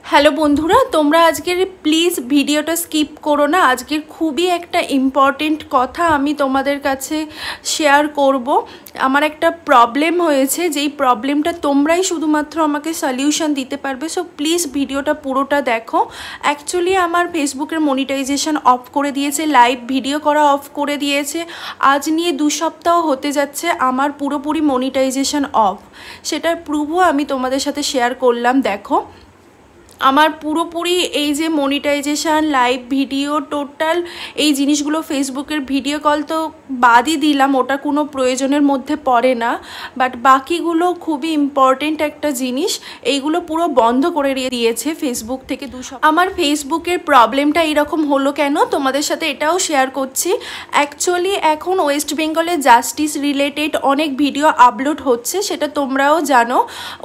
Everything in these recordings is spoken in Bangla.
হ্যালো বন্ধুরা, তোমরা আজকের প্লিজ ভিডিওটা স্কিপ করো না। আজকের খুবই একটা ইম্পর্টেন্ট কথা আমি তোমাদের কাছে শেয়ার করব। আমার একটা প্রবলেম হয়েছে, যেই প্রবলেমটা তোমরাই শুধুমাত্র আমাকে সলিউশন দিতে পারবে। সো প্লিজ ভিডিওটা পুরোটা দেখো। অ্যাকচুয়ালি আমার ফেসবুকের মনিটাইজেশন অফ করে দিয়েছে, লাইভ ভিডিও করা অফ করে দিয়েছে। আজ নিয়ে 2 সপ্তাহ হতে যাচ্ছে আমার পুরোপুরি মনিটাইজেশন অফ। সেটার প্রুফও আমি তোমাদের সাথে শেয়ার করলাম। দেখো, আমার পুরোপুরি এই যে মনিটাইজেশান, লাইভ ভিডিও, টোটাল এই জিনিসগুলো, ফেসবুকের ভিডিও কল তো বাদই দিলাম, ওটা কোনো প্রয়োজনের মধ্যে পড়ে না, বাট বাকিগুলো খুবই ইম্পর্টেন্ট একটা জিনিস, এইগুলো পুরো বন্ধ করে দিয়েছে ফেসবুক থেকে। আমার ফেসবুকের প্রবলেমটা এইরকম হলো কেন, তোমাদের সাথে এটাও শেয়ার করছি। অ্যাকচুয়ালি এখন ওয়েস্ট বেঙ্গলে জাস্টিস রিলেটেড অনেক ভিডিও আপলোড হচ্ছে, সেটা তোমরাও জানো,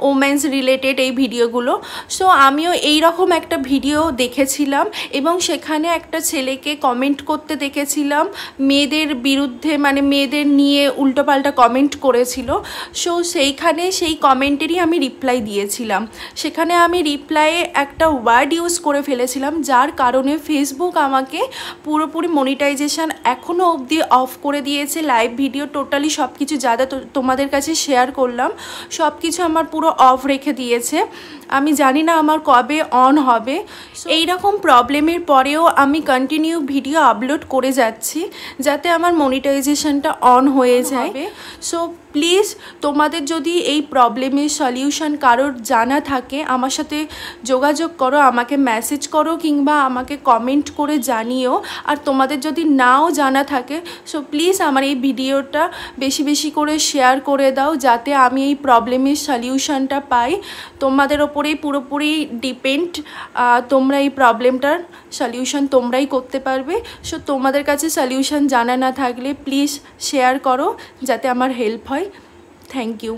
ওমেন্স রিলেটেড এই ভিডিওগুলো। সো আমিও এইরকম একটা ভিডিও দেখেছিলাম এবং সেখানে একটা ছেলেকে কমেন্ট করতে দেখেছিলাম মেয়েদের বিরুদ্ধে, মানে মেয়েদের নিয়ে উল্টোপাল্টা কমেন্ট করেছিল। সো সেইখানে সেই কমেন্টেরই আমি রিপ্লাই দিয়েছিলাম। সেখানে আমি রিপ্লাইয়ে একটা ওয়ার্ড ইউজ করে ফেলেছিলাম, যার কারণে ফেসবুক আমাকে পুরোপুরি মনিটাইজেশান এখনও অবধি অফ করে দিয়েছে। লাইভ ভিডিও টোটালি সব কিছু যা যা তোমাদের কাছে শেয়ার করলাম সব কিছু আমার পুরো অফ রেখে দিয়েছে। আমি জানি না আমার কবে অন হবে। এই রকম প্রবলেমের পরেও আমি কন্টিনিউ ভিডিও আপলোড করে যাচ্ছি যাতে আমার মনিটাইজেশনটা অন হয়ে যায়। সো প্লিজ তোমাদের যদি এই প্রবলেমের সলিউশন কারোর জানা থাকে আমার সাথে যোগাযোগ করো, আমাকে মেসেজ করো কিংবা আমাকে কমেন্ট করে জানিও। আর তোমাদের যদি নাও জানা থাকে সো প্লিজ আমার এই ভিডিওটা বেশি বেশি করে শেয়ার করে দাও যাতে আমি এই প্রবলেমের সলিউশনটা পাই। তোমাদের ওপরেই পুরোপুরি ডিপেন্ড, তোমরা এই প্রবলেমটার সলিউশন তোমরাই করতে পারবে। সো তোমাদের কাছে সলিউশন জানা না থাকলে প্লিজ শেয়ার করো যাতে আমার হেল্প হয়। Thank you.